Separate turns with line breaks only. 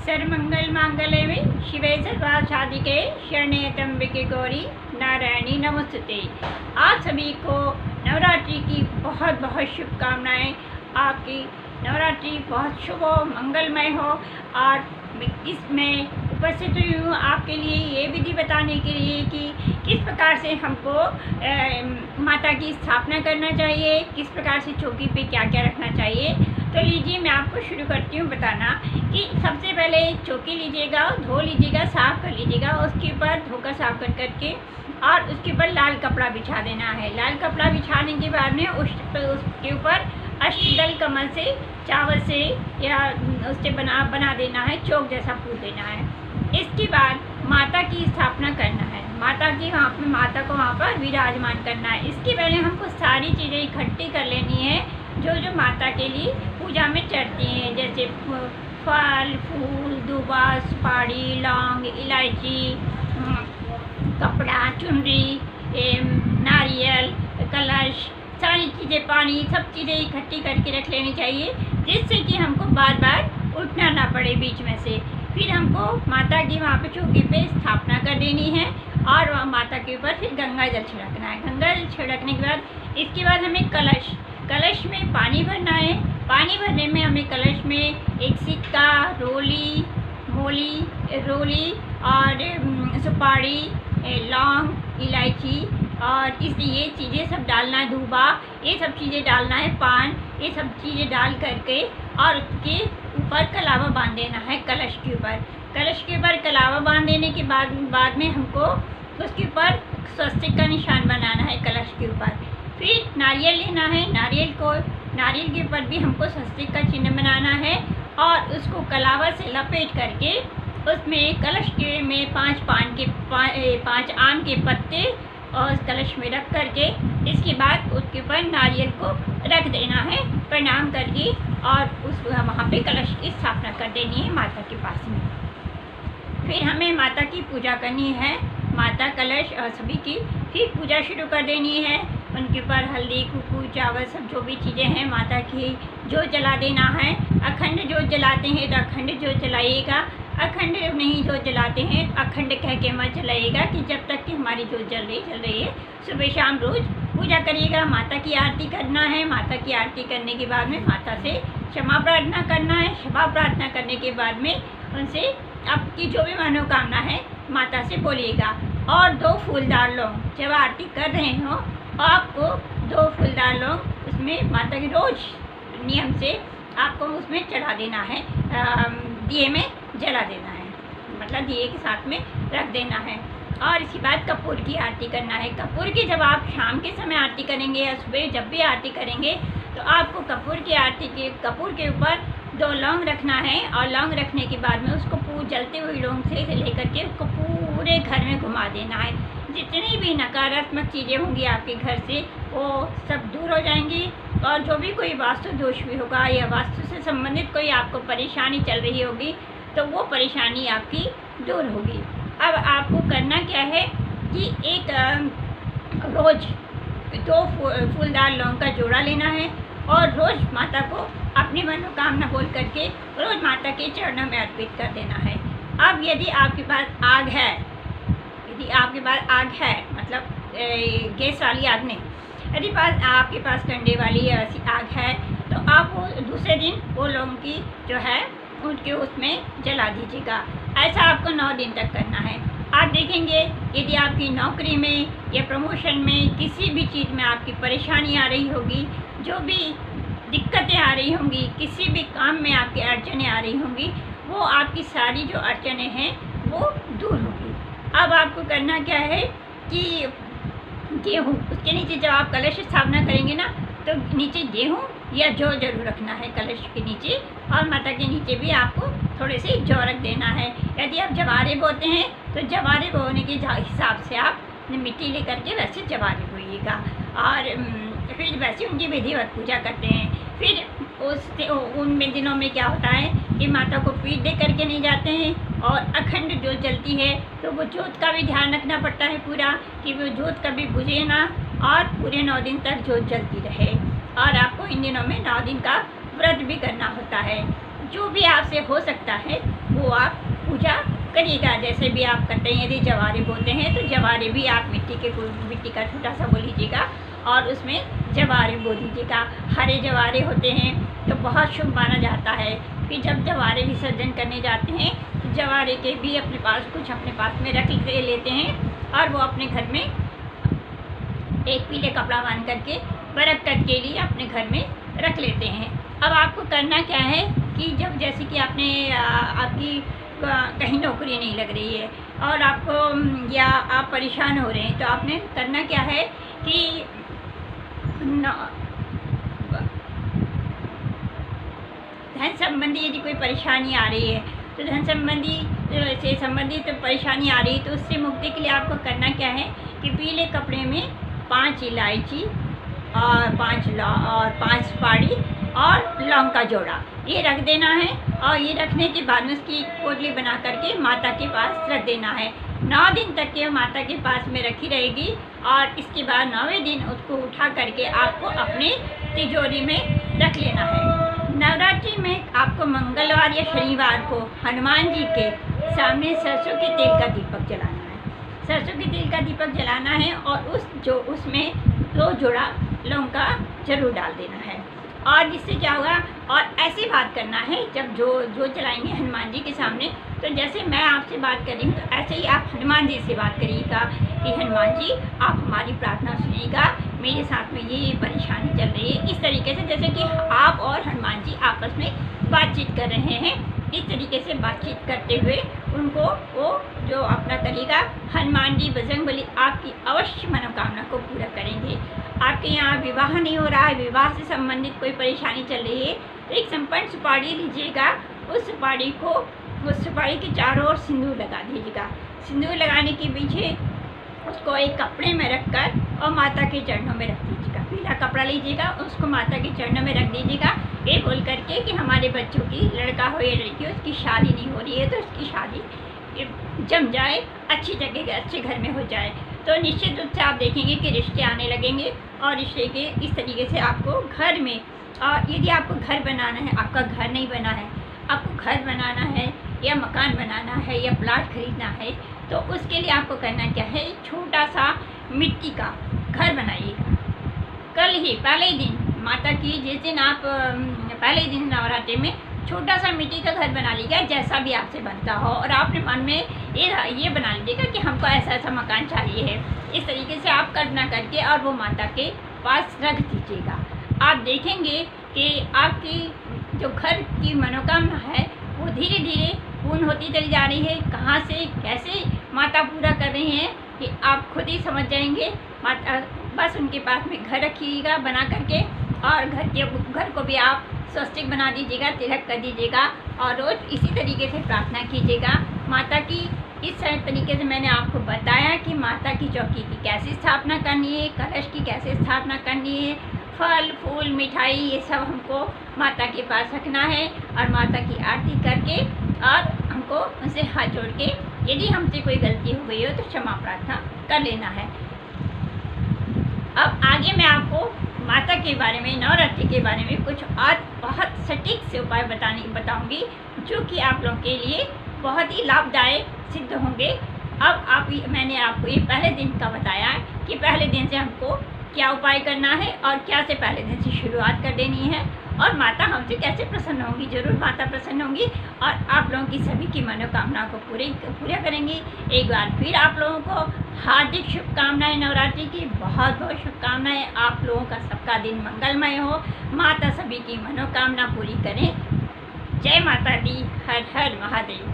सर्वमंगल मांगल्ये शिवे सर्वार्थसाधिके शरण्ये त्र्यंबके गौरी नारायणी नमोस्तुते। आप सभी को नवरात्रि की बहुत बहुत शुभकामनाएं। आपकी नवरात्रि बहुत शुभ हो, मंगलमय हो। और इसमें उपस्थित हुई हूँ आपके लिए ये विधि बताने के लिए कि किस प्रकार से हमको माता की स्थापना करना चाहिए, किस प्रकार से चौकी पे क्या क्या रखना चाहिए। तो लीजिए मैं आपको शुरू करती हूँ बताना कि सबसे पहले चौकी लीजिएगा, धो लीजिएगा, साफ़ कर लीजिएगा। उसके ऊपर धोकर साफ कर करके और उसके ऊपर लाल कपड़ा बिछा देना है। लाल कपड़ा बिछाने के बाद में उसके ऊपर अष्टदल कमल से, चावल से या उससे बना देना है, चौक जैसा फूल देना है। इसके बाद माता की स्थापना करना है, माता को वहाँ पर विराजमान करना है। इसके पहले हमको सारी चीज़ें इकट्ठी कर लेनी है जो माता के लिए पूजा में चढ़ती हैं, जैसे फल फूल, दूबा, सुपारी, लौंग, इलायची, कपड़ा, चुनरी, नारियल, कलश, सारी चीज़ें, पानी, सब चीज़ें इकट्ठी करके रख लेनी चाहिए, जिससे कि हमको बार बार उठना ना पड़े बीच में से। फिर हमको माता की वहाँ पे चौकी पे स्थापना कर देनी है और वहाँ माता के ऊपर फिर गंगा जल छिड़कना है। गंगा जल छिड़कने के बाद इसके बाद हमें कलश में पानी भरना है। पानी भरने में हमें कलश में एक सिक्का, रोली और सुपारी, लौंग, इलायची और ये चीज़ें सब डालना है, दूबा, ये सब चीज़ें डालना है, पान, ये सब चीज़ें डाल करके और उसके ऊपर कलावा बांध देना है। कलश के ऊपर कलावा बांध देने के बाद में हमको उसके ऊपर स्वस्तिक का निशान बनाना है कलश के ऊपर। फिर नारियल लेना है, नारियल के ऊपर भी हमको स्वस्तिक का चिन्ह बनाना है और उसको कलावा से लपेट करके उसमें कलश के में 5 आम के पत्ते और कलश में रख करके इसके बाद उसके ऊपर नारियल को रख देना है, प्रणाम करके, और वहाँ पे कलश की स्थापना कर देनी है माता के पास में। फिर हमें माता की पूजा करनी है, माता, कलश और सभी की फिर पूजा शुरू कर देनी है। उनके ऊपर हल्दी, कुकू, चावल, सब जो भी चीज़ें हैं माता की जोत जला देना है। अखंड जोत जलाते हैं तो अखंड जोत जलाइएगा, अखंड नहीं जोत जलाते हैं अखंड कह के मत जलाइएगा कि जब तक कि हमारी जोत जल रही है। सुबह शाम रोज़ पूजा करिएगा। माता की आरती करना है। माता की आरती करने के बाद में माता से क्षमा प्रार्थना करना है। क्षमा प्रार्थना करने के बाद में उनसे आपकी जो भी मनोकामना है माता से बोलिएगा। और 2 फूलदार लौंग, जब आरती कर रहे हो आपको 2 फूलदार लौंग उसमें माता की रोज़ नियम से आपको उसमें चढ़ा देना है, दिए में जला देना है, मतलब दिए के साथ में रख देना है। और इसके बाद कपूर की आरती करना है। कपूर की जब आप शाम के समय आरती करेंगे या सुबह जब भी आरती करेंगे तो आपको कपूर के ऊपर 2 लौंग रखना है और लौंग रखने के बाद में उसको जलते हुए लौंग से लेकर के उसको पूरे घर में घुमा देना है। जितनी भी नकारात्मक चीज़ें होंगी आपके घर से वो सब दूर हो जाएंगी और जो भी कोई वास्तु दोष भी होगा या वास्तु से संबंधित कोई आपको परेशानी चल रही होगी तो वो परेशानी आपकी दूर होगी। अब आपको करना क्या है कि एक रोज़ 2 फूलदार लौंग का जोड़ा लेना है और रोज़ माता को अपनी मनोकामना बोल करके रोज़ माता के चरणों में अर्पित कर देना है। अब यदि आपके पास आग है, मतलब गैस वाली आग नहीं, यदि आपके पास कंडे वाली ऐसी आग है तो आप वो दूसरे दिन वो लौंग की जो है उनके उसमें जला दीजिएगा। ऐसा आपको 9 दिन तक करना है। आप देखेंगे यदि आपकी नौकरी में या प्रमोशन में किसी भी चीज़ में आपकी परेशानी आ रही होगी, जो भी दिक्कतें आ रही होंगी, किसी भी काम में आपकी अड़चनें आ रही होंगी, वो आपकी सारी जो अड़चनें हैं वो दूर होगी। अब आपको करना क्या है कि गेहूँ, उसके नीचे जब आप कलश स्थापना करेंगे ना तो नीचे गेहूँ या जौ जरूर रखना है कलश के नीचे, और माता के नीचे भी आपको थोड़े से जौ रख देना है। यदि आप जवारे बोते हैं तो जवारे बोने के हिसाब से आप मिट्टी लेकर के वैसे जवारे बोइएगा और फिर वैसे उनकी विधिवत पूजा करते हैं। फिर उन दिनों में क्या होता है कि माता को पीठ दे करके नहीं जाते हैं और अखंड जोत जलती है तो वो जोत का भी ध्यान रखना पड़ता है पूरा कि वो जोत कभी बुझे ना और पूरे 9 दिन तक जोत जलती रहे। और आपको इन दिनों में 9 दिन का व्रत भी करना होता है। जो भी आपसे हो सकता है वो वो आप पूजा करिएगा। जैसे भी आप करते हैं, यदि जवारे बोते हैं तो जवारे भी आप मिट्टी का छोटा सा वो लीजिएगा और उसमें जवारे बो दीजिएगा। हरे जवारे होते हैं तो बहुत शुभ माना जाता है। फिर जब जवारे विसर्जन करने जाते हैं तो जवारे के भी अपने पास में रख लेते हैं और वो अपने घर में एक पीले कपड़ा बांध करके बरकत के लिए अपने घर में रख लेते हैं। अब आपको करना क्या है कि जब जैसे कि आपकी कहीं नौकरी नहीं लग रही है और आपको या आप परेशान हो रहे हैं, तो आपने करना क्या है कि धन संबंधी यदि कोई परेशानी आ रही है तो धन संबंधी से संबंधित परेशानी आ रही है, तो उससे मुक्ति के लिए आपको करना क्या है कि पीले कपड़े में 5 इलायची और 5 सुपारी और लौंग का जोड़ा ये रख देना है। और ये रखने के बाद में उसकी पोटली बना करके माता के पास रख देना है। 9 दिन तक ये माता के पास में रखी रहेगी और इसके बाद 9वें दिन उसको उठा करके आपको अपने तिजोरी में रख लेना है। नवरात्रि में आपको मंगलवार या शनिवार को हनुमान जी के सामने सरसों के तेल का दीपक जलाना है। सरसों के तेल का दीपक जलाना है और उसमें 2 जोड़ा लौंग का जरूर डाल देना है। और जिससे क्या होगा, और ऐसी बात करना है जब जो चलाएंगे हनुमान जी के सामने, तो जैसे मैं आपसे बात कर रही हूँ तो ऐसे ही आप हनुमान जी से बात करिएगा कि हनुमान जी आप हमारी प्रार्थना सुनिएगा, मेरे साथ में ये परेशानी चल रही है। इस तरीके से जैसे कि आप और हनुमान जी आपस में बातचीत कर रहे हैं, इस तरीके से बातचीत करते हुए उनको वो जो अपना करेगा, हनुमान जी बजरंगबली आपकी अवश्य मनोकामना को पूरा करेंगे। आपके यहाँ विवाह नहीं हो रहा है, विवाह से संबंधित कोई परेशानी चल रही है, तो एक संपन्न सुपारी लीजिएगा। उस सुपारी के चारों ओर सिंदूर लगा दीजिएगा। सिंदूर लगाने के पीछे उसको एक कपड़े में रखकर और माता के चरणों में रख दीजिएगा। पीला कपड़ा लीजिएगा, उसको माता के चरणों में रख दीजिएगा, ये बोल करके कि हमारे बच्चों की, लड़का हो या लड़की हो, उसकी शादी नहीं हो रही है तो उसकी शादी जम जाए, अच्छी जगह अच्छे घर में हो जाए। तो निश्चित रूप से आप देखेंगे कि रिश्ते आने लगेंगे और रिश्ते के इस तरीके से आपको घर में, और यदि आपको घर बनाना है, आपका घर नहीं बना है, आपको घर बनाना है या मकान बनाना है या प्लाट खरीदना है, तो उसके लिए आपको करना क्या है, छोटा सा मिट्टी का घर बनाइएगा। कल ही पहले दिन माता की, जिस दिन आप पहले दिन नवरात्रि में छोटा सा मिट्टी का घर बना लीजिएगा, जैसा भी आपसे बनता हो, और आपने मन में ये बना लीजिएगा कि हमको ऐसा ऐसा मकान चाहिए है। इस तरीके से आप कल्पना करके और वो माता के पास रख दीजिएगा। आप देखेंगे कि आपकी जो घर की मनोकामना है वो धीरे धीरे पूर्ण होती चली जा रही है। कहाँ से कैसे माता पूरा कर रही हैं कि आप खुद ही समझ जाएंगे। माता बस उनके पास में घर रखिएगा बना करके, और घर को भी आप स्वस्तिक बना दीजिएगा, तिलक कर दीजिएगा और रोज़ इसी तरीके से प्रार्थना कीजिएगा माता की। इस तरीके से मैंने आपको बताया कि माता की चौकी की कैसे स्थापना करनी है, कलश की कैसे स्थापना करनी है, फल फूल मिठाई ये सब हमको माता के पास रखना है और माता की आरती करके और हमको उनसे हाथ जोड़ के यदि हमसे कोई गलती हो गई हो तो क्षमा प्रार्थना कर लेना है। अब आगे मैं आपको माता के बारे में, नवरात्रि के बारे में कुछ और बहुत सटीक से उपाय बताऊंगी जो कि आप लोगों के लिए बहुत ही लाभदायक सिद्ध होंगे। अब मैंने आपको ये पहले दिन का बताया कि पहले दिन से हमको क्या उपाय करना है और क्या से पहले दिन से शुरुआत कर देनी है और माता हमसे कैसे प्रसन्न होंगी। जरूर माता प्रसन्न होंगी और आप लोगों की सभी की मनोकामना को पूरा करेंगी। एक बार फिर आप लोगों को हार्दिक शुभकामनाएं, नवरात्रि की बहुत बहुत शुभकामनाएं। आप लोगों का सबका दिन मंगलमय हो, माता सभी की मनोकामना पूरी करें। जय माता दी, हर हर महादेव।